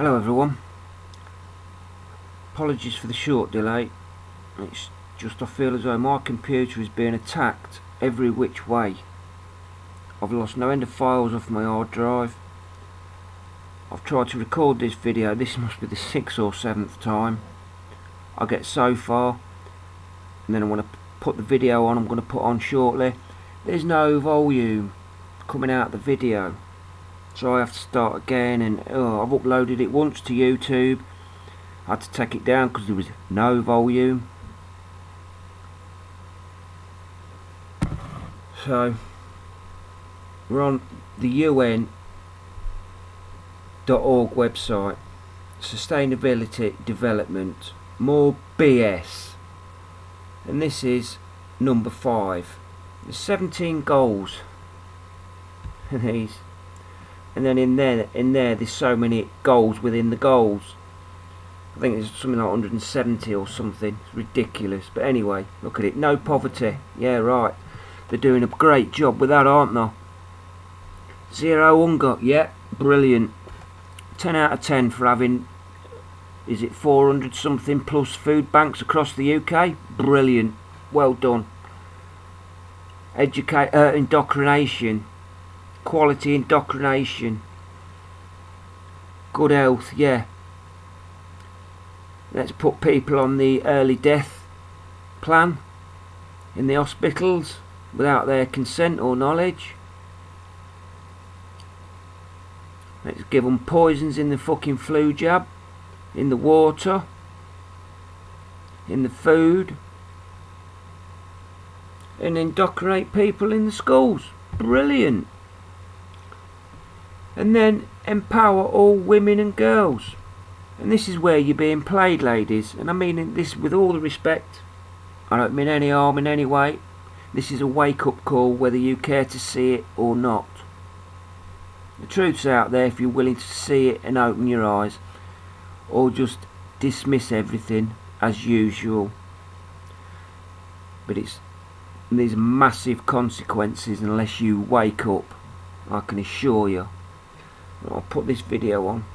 Hello everyone, apologies for the short delay. It's just I feel as though my computer is being attacked every which way. I've lost no end of files off my hard drive. I've tried to record this video, this must be the 6th or 7th time I get so far, and then I want to put the video on. I'm going to put on shortly. There's no volume coming out of the video, so I have to start again, and I've uploaded it once to YouTube. I had to take it down because there was no volume. So we're on the UN.org website. Sustainability Development, more BS, and this is number 5. There's 17 goals, and these. And then in there there's so many goals within the goals. I think there's something like 170 or something. It's ridiculous. But anyway, look at it. No poverty. Yeah, right. They're doing a great job with that, aren't they? Zero hunger. Yeah, brilliant. 10 out of 10 for having, is it 400 something plus food banks across the UK? Brilliant. Well done. Indoctrination. Quality indoctrination. Good health, yeah. Let's put people on the early death plan in the hospitals without their consent or knowledge. Let's give them poisons in the fucking flu jab, in the water, in the food, and indoctrinate people in the schools. Brilliant. And then empower all women and girls. And this is where you're being played, ladies. And I mean this with all the respect. I don't mean any harm in any way. This is a wake-up call, whether you care to see it or not. The truth's out there if you're willing to see it and open your eyes, or just dismiss everything as usual. But there's massive consequences unless you wake up, I can assure you. I'll put this video on.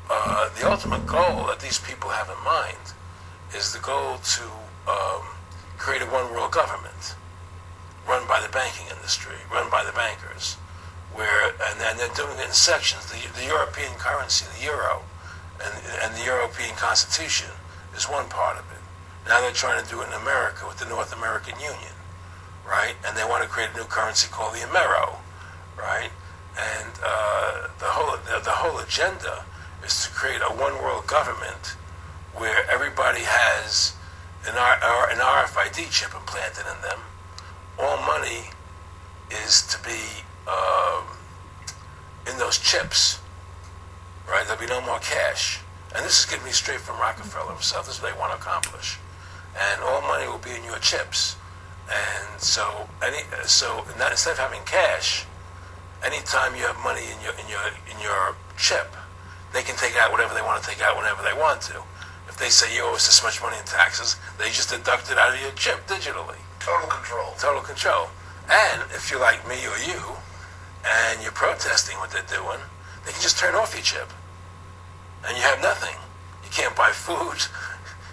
The ultimate goal that these people have in mind is the goal to create a one world government run by the banking industry, run by the bankers, where and they're doing it in sections. The European currency, the euro, and the European Constitution is one part of it. Now they're trying to do it in America with the North American Union, right? And they want to create a new currency called the Amero, right? And the whole agenda is to create a one world government where everybody has an RFID chip implanted in them. All money is to be in those chips, right? There'll be no more cash. And this is getting me straight from Rockefeller himself. This is what they want to accomplish. And all money will be in your chips. And so instead of having cash, anytime you have money in your chip, they can take out whatever they want to take out whenever they want to. If they say you owe us this much money in taxes, they just deduct it out of your chip digitally. Total control. Total control. And if you're like me or you, and you're protesting what they're doing, they can just turn off your chip. And you have nothing. You can't buy food.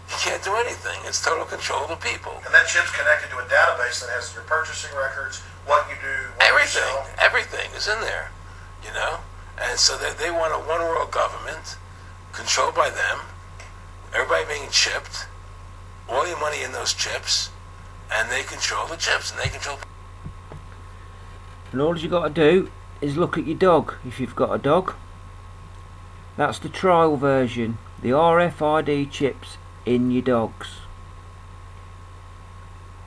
You can't do anything. It's total control of the people. And that chip's connected to a database that has your purchasing records, what you do, what everything. you sell. Everything is in there, you know? And so they want a one world government controlled by them, everybody being chipped, all your money in those chips, and they control the chips, and they control. And all you got to do is look at your dog, if you've got a dog. That's the trial version, the RFID chips in your dogs.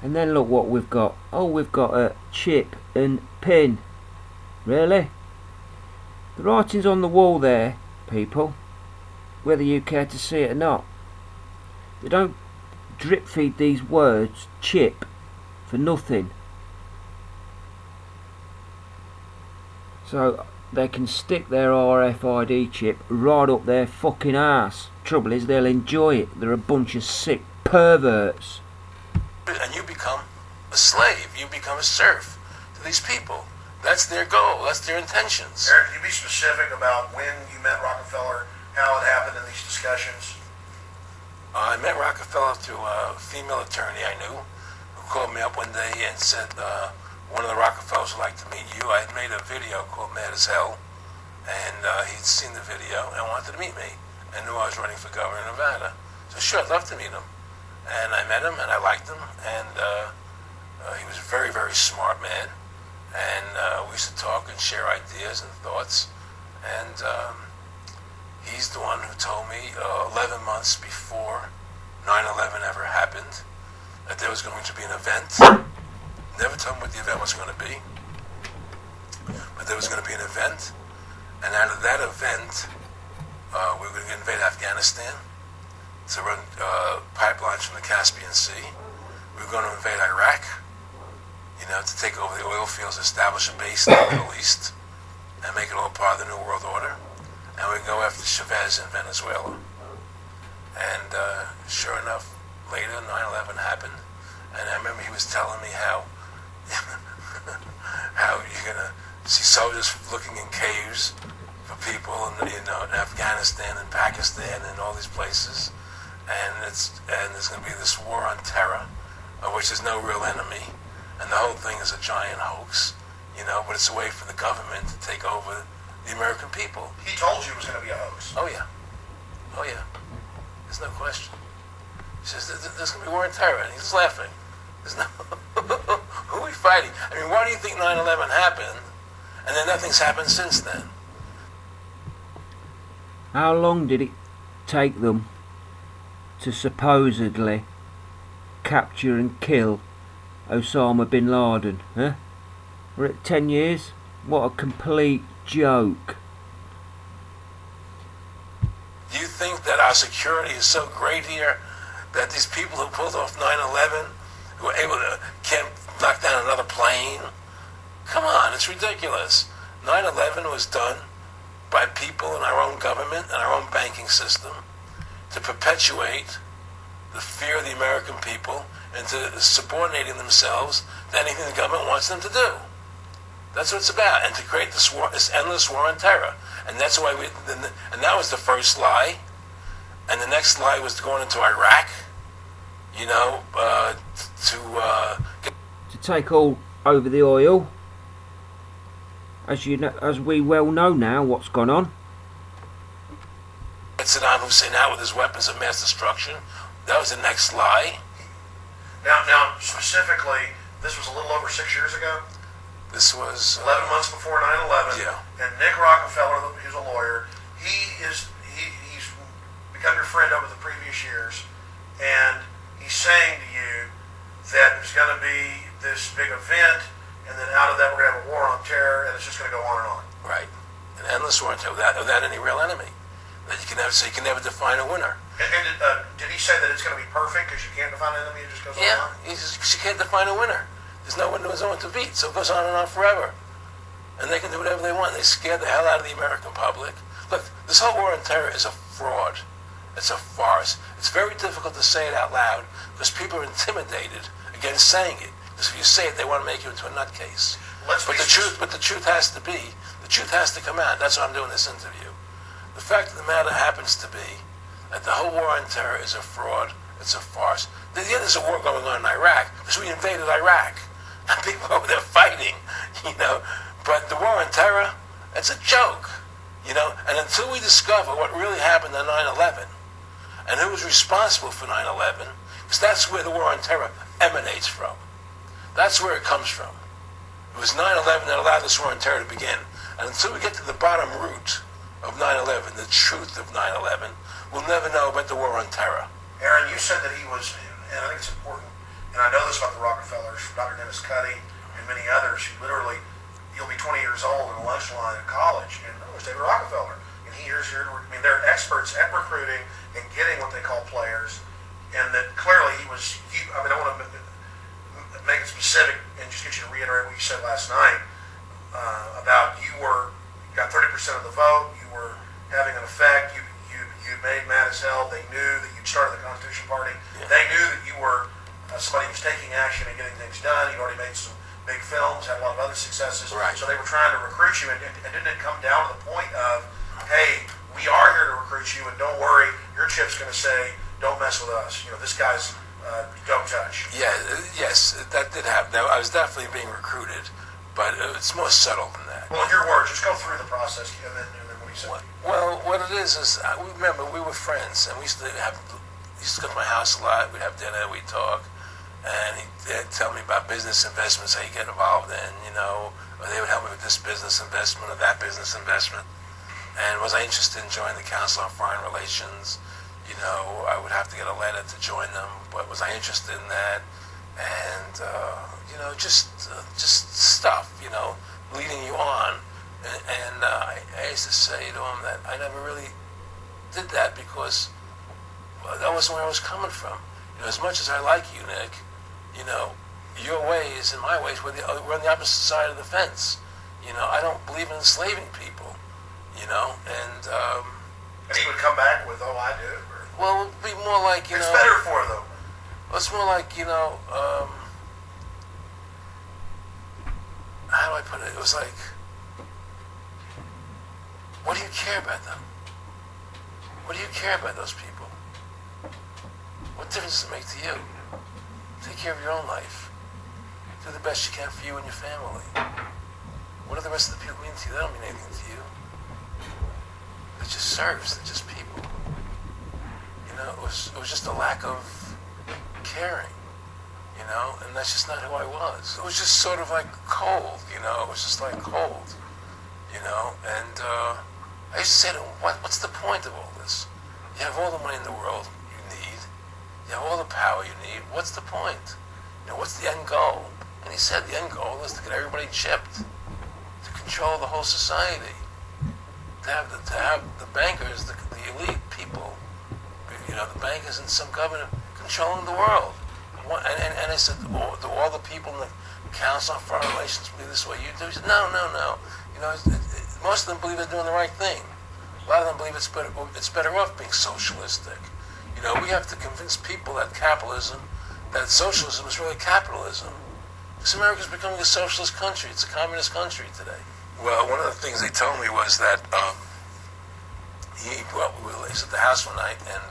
And then look what we've got. Oh, we've got a chip and pin. Really? The writing's on the wall there, people, whether you care to see it or not. They don't drip feed these words, chip, for nothing. So they can stick their RFID chip right up their fucking ass. Trouble is they'll enjoy it. They're a bunch of sick perverts. and you become a slave. You become a serf to these people. That's their goal. That's their intentions. Eric, can you be specific about when you met Rockefeller, how it happened in these discussions? I met Rockefeller through a female attorney I knew who called me up one day and said, one of the Rockefellers would like to meet you. I had made a video called Mad as Hell, and he'd seen the video and wanted to meet me and knew I was running for governor of Nevada. So sure, I'd love to meet him. And I met him and I liked him, and he was a very, very smart man. And we used to talk and share ideas and thoughts. And he's the one who told me 11 months before 9/11 ever happened that there was going to be an event. Never told me what the event was going to be, but there was going to be an event. And out of that event, we were going to invade Afghanistan to run pipelines from the Caspian Sea. We were going to invade Iraq, to take over the oil fields, establish a base in the Middle East, and make it all part of the New World Order. And we go after Chavez in Venezuela. And sure enough, later 9/11 happened, and I remember he was telling me how you're gonna see soldiers looking in caves for people, in Afghanistan and Pakistan and all these places, and there's gonna be this war on terror, of which there's no real enemy, and the whole thing is a giant hoax, but it's a way for the government to take over the American people. He told you it was going to be a hoax. Oh yeah. There's no question. He says there's going to be war on terror, and he's laughing. There's no. Who are we fighting? I mean, why do you think 9/11 happened, and then nothing's happened since then? How long did it take them to supposedly capture and kill Osama bin Laden? We're at 10 years? What a complete joke. Do you think that our security is so great here that these people who pulled off 9/11, who were able to can't knock down another plane? Come on, it's ridiculous. 9/11 was done by people in our own government and our own banking system to perpetuate the fear of the American people into subordinating themselves to anything the government wants them to do. That's what it's about, and to create this war, this endless war on terror. And that's why and that was the first lie. And the next lie was going into Iraq, to take all over the oil. As we well know now what's gone on. Get Saddam Hussein out with his weapons of mass destruction. That was the next lie. Now, specifically, this was a little over 6 years ago. This was 11 months before 9/11. Yeah. And Nick Rockefeller, who's a lawyer, he's become your friend over the previous years, and he's saying to you that there's going to be this big event, and then out of that we're going to have a war on terror, and it's just going to go on and on. Right. An endless war on terror without any real enemy. That you can never define a winner. And did he say that it's going to be perfect because you can't define an enemy? It just goes on and on? Yeah. You can't define a winner. There's no one to beat, so it goes on and on forever. And they can do whatever they want. They scare the hell out of the American public. Look, this whole war on terror is a fraud. It's a farce. It's very difficult to say it out loud because people are intimidated against saying it. Because if you say it, they want to make you into a nutcase. But the truth has to come out. That's why I'm doing this interview. The fact of the matter happens to be that the whole war on terror is a fraud. It's a farce. There's a war going on in Iraq because we invaded Iraq. And people over there fighting, But the war on terror, it's a joke, And until we discover what really happened on 9/11 and who was responsible for 9/11, because that's where the war on terror emanates from. That's where it comes from. It was 9/11 that allowed this war on terror to begin. And until we get to the bottom root of 9/11, the truth of 9/11, we'll never know about the war on terror. Aaron, you said that he was, and I think it's important, and I know this about the Rockefellers, Dr. Dennis Cuddy, and many others, you'll be 20 years old in a lunch line at college, and oh, it's David Rockefeller. And they're experts at recruiting and getting what they call players, and that clearly he was, I want to make it specific and just get you to reiterate what you said last night about you got 30% of the vote, you were having an effect, you made mad as hell. They knew that you'd started the Constitution Party. Yeah. They knew that you were somebody who was taking action and getting things done. He'd already made some big films, had a lot of other successes. Right. So they were trying to recruit you, and didn't it come down to the point of, hey, we are here to recruit you, and don't worry, your chip's going to say, don't mess with us. This guy's don't touch. Yeah, yes, that did happen. I was definitely being recruited, but it's more subtle than that. Well, in your words, just go through the process, and then what you said. Well, what it is remember we were friends, and we used to go to my house a lot. We'd have dinner, we'd talk, and they'd tell me about business investments, how you get involved in, or they would help me with this business investment or that business investment. And was I interested in joining the Council on Foreign Relations? I would have to get a letter to join them, but was I interested in that? And just stuff, leading you on. And I used to say to him that I never really did that because that wasn't where I was coming from. As much as I like you, Nick, your ways and my ways we're on the opposite side of the fence. I don't believe in enslaving people. And he would come back with, oh, I do. Well, it would be more like, It's better for them. Well, it's more like, how do I put it? It was like, what do you care about them? What do you care about those people? What difference does it make to you? Take care of your own life. Do the best you can for you and your family. What do the rest of the people mean to you? They don't mean anything to you. They're just serfs. They're just people. It was just a lack of caring, and that's just not who I was. It was just sort of like cold, it was just like cold, and I used to say to him, what's the point of all this? You have all the money in the world you need. You have all the power you need. What's the point? What's the end goal? And he said the end goal is to get everybody chipped, to control the whole society, to have the bankers, the elite people, the bankers and some government controlling the world. And I said, do all the people in the Council on Foreign Relations believe this way you do? He said, no. Most of them believe they're doing the right thing. A lot of them believe it's better off being socialistic. We have to convince people that socialism is really capitalism. Because America's becoming a socialist country. It's a communist country today. Well, one of the things they told me was that he was at the house one night, and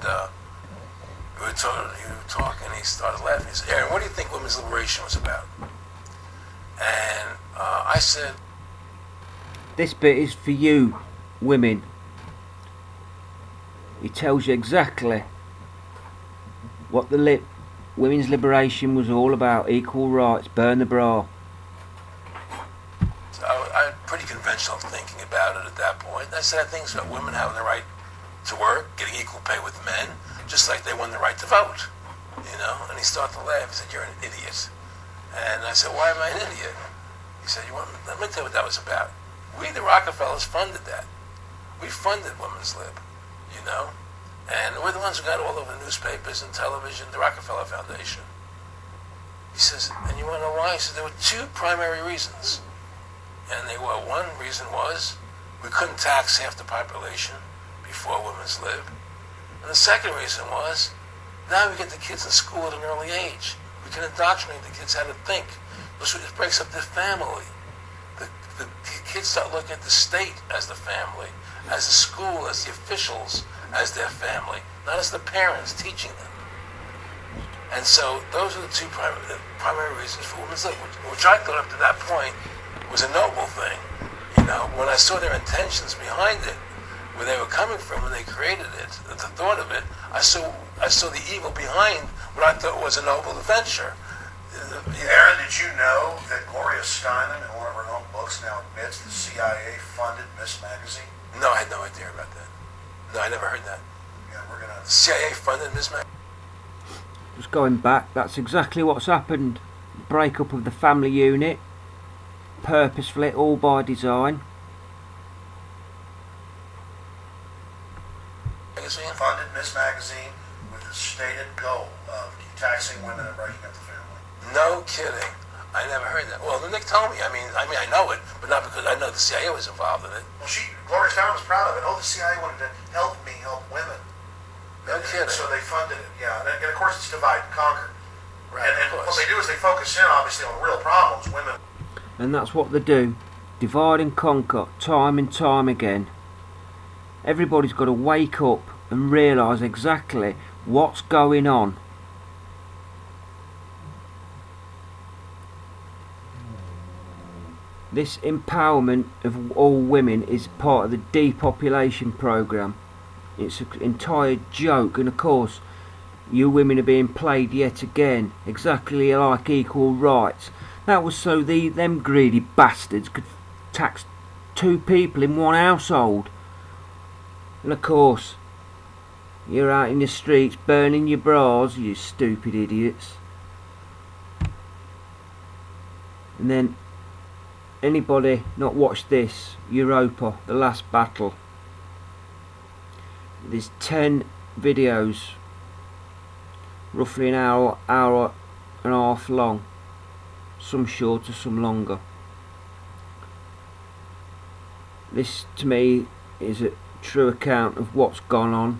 we were talking, and he started laughing. He said, Aaron, what do you think women's liberation was about? And I said, this bit is for you, women. It tells you exactly what the women's liberation was all about. Equal rights, burn the bra. So I had pretty conventional thinking about it at that point. I said I think it's about women having the right to work, getting equal pay with men, just like they won the right to vote. And he started to laugh. He said, you're an idiot. And I said, why am I an idiot? He said, let me tell you what that was about. We, the Rockefellers, funded that. We funded Women's Lib, and we're the ones who got all over the newspapers and television, the Rockefeller Foundation. He says, and you want to know why? He said, there were two primary reasons. And one reason was we couldn't tax half the population before Women's Lib. And the second reason was, now we get the kids in school at an early age. We can indoctrinate the kids how to think. It breaks up the family. The kids start looking at the state as the family, as the school, as the officials, as their family, not as the parents teaching them. And so those are the two primary reasons for Women's Lib, which I thought up to that point was a noble thing. When I saw their intentions behind it, where they were coming from when they created it, the thought of it, I saw the evil behind what I thought was a noble adventure. Aaron, did you know that Gloria Steinem, in one of her own books, now admits the CIA funded Miss Magazine? No, I had no idea about that. No, I never heard that. Yeah, we're gonna. The CIA funded Miss Magazine. Just going back, that's exactly what's happened. Breakup of the family unit, purposefully, all by design. Funded Miss Magazine with the stated goal of taxing women and breaking up the family. No kidding. I never heard that. Well, Nick told me. I mean, I know it, but not because I know the CIA was involved in it. Well, Gloria Steinem was proud of it. Oh, the CIA wanted to help women. No kidding. So they funded it. Yeah, and of course it's divide and conquer. Right, And of what course. they do is they focus in, obviously, on real problems. Women. And that's what they do. Divide and conquer, time and time again. Everybody's got to wake up and realise exactly what's going on. This empowerment of all women is part of the depopulation programme. It's an entire joke, and of course you women are being played yet again, exactly like equal rights. That was so them greedy bastards could tax 2 people in one household. And of course you're out in the streets burning your bras, you stupid idiots. And then anybody not watched this Europa, the last battle, there's 10 videos, roughly an hour and a half long, some shorter, some longer. This to me is a true account of what's gone on,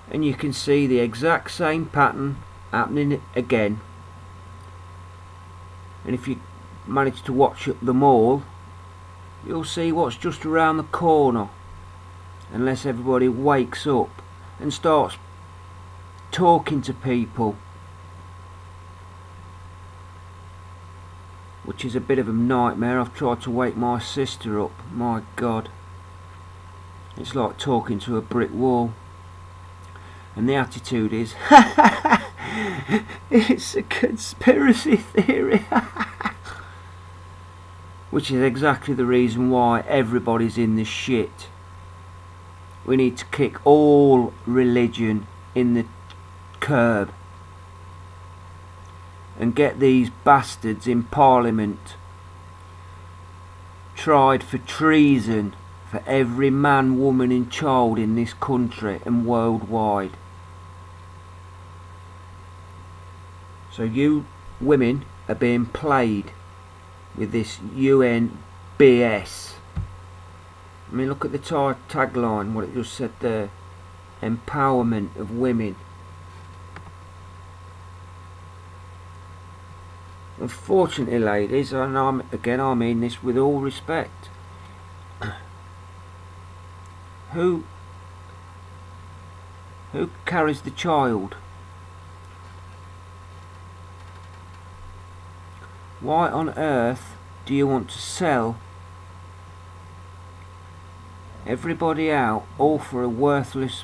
and you can see the exact same pattern happening again. And if you manage to watch them all, you'll see what's just around the corner, unless everybody wakes up and starts talking to people, which is a bit of a nightmare. I've tried to wake my sister up, my God, it's like talking to a brick wall. And the attitude is it's a conspiracy theory. Which is exactly the reason why everybody's in the shit. We need to kick all religion in the curb and get these bastards in Parliament tried for treason for every man, woman and child in this country and worldwide. So you women are being played with this UN BS. I mean, look at the tagline, what it just said there. Empowerment of women. Unfortunately, ladies, and I mean this with all respect, who carries the child? Why on earth do you want to sell everybody out all for a worthless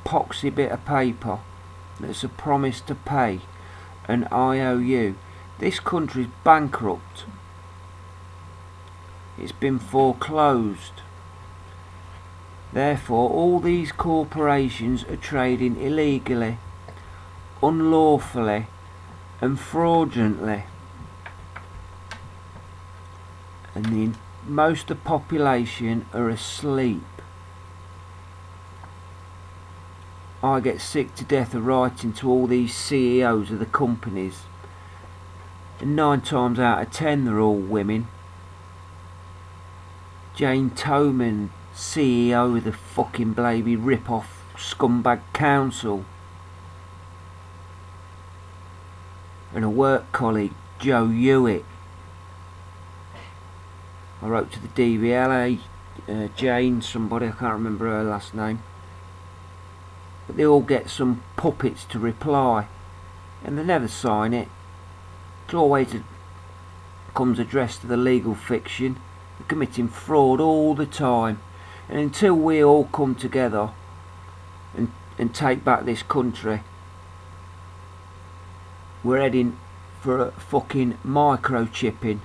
poxy bit of paper that's a promise to pay an IOU? This country's bankrupt. It's been foreclosed. Therefore all these corporations are trading illegally, unlawfully and fraudulently. And most of the population are asleep. I get sick to death of writing to all these CEOs of the companies, and 9 times out of 10 they're all women. Jane Toman, CEO of the fucking Blaby rip-off scumbag council, and a work colleague, Joe Hewitt. I wrote to the DVLA, Jane somebody, I can't remember her last name, but they all get some puppets to reply and they never sign it. It always comes addressed to the legal fiction. They're committing fraud all the time, and until we all come together and take back this country, we're heading for a fucking microchipping.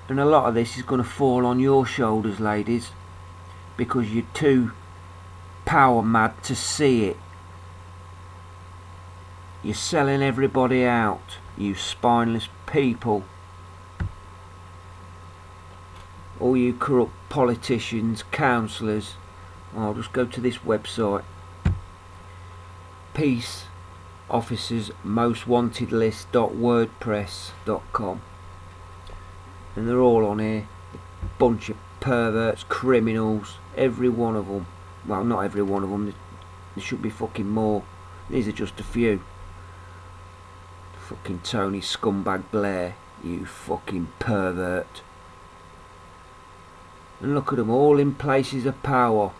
And a lot of this is going to fall on your shoulders, ladies, because you're too power mad to see it. You're selling everybody out, you spineless people. All you corrupt politicians, councillors. I'll just go to this website, peaceofficersmostwantedlist.wordpress.com, and they're all on here. Bunch of perverts, criminals, every one of them. Well, not every one of them, there should be fucking more, These are just a few. Fucking Tony Scumbag Blair, you fucking pervert. And look at them all in places of power.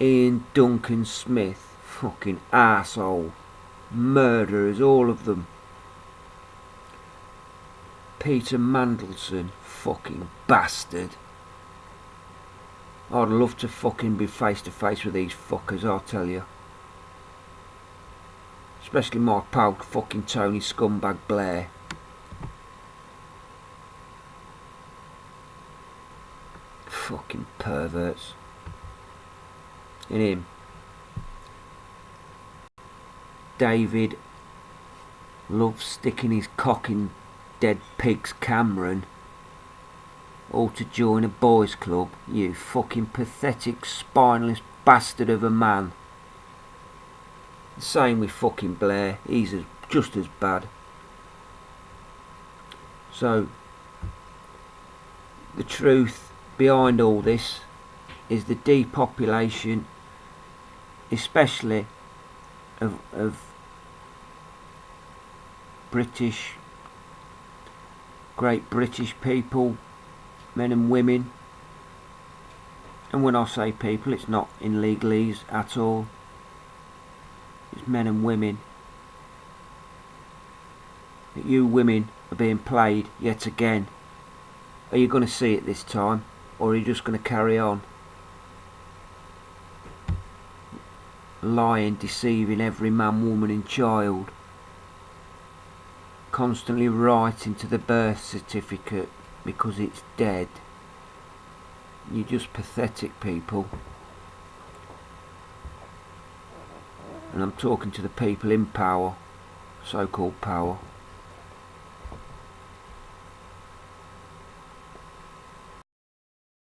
Ian Duncan Smith, fucking arsehole. Murderers, all of them. Peter Mandelson, fucking bastard. I'd love to fucking be face to face with these fuckers, I'll tell you. Especially my pal fucking Tony Scumbag Blair. Fucking perverts. And him. David loves sticking his cock in dead pigs Cameron. All to join a boys club, you fucking pathetic spineless bastard of a man. The same with fucking Blair, he's just as bad. So, the truth behind all this is the depopulation, especially of great British people, men and women. And when I say people, it's not in legalese at all. It's men and women. That you women are being played yet again. Are you going to see it this time, or are you just going to carry on? Lying, deceiving every man, woman and child. Constantly writing to the birth certificate because it's dead. You're just pathetic people. And I'm talking to the people in power, so-called power.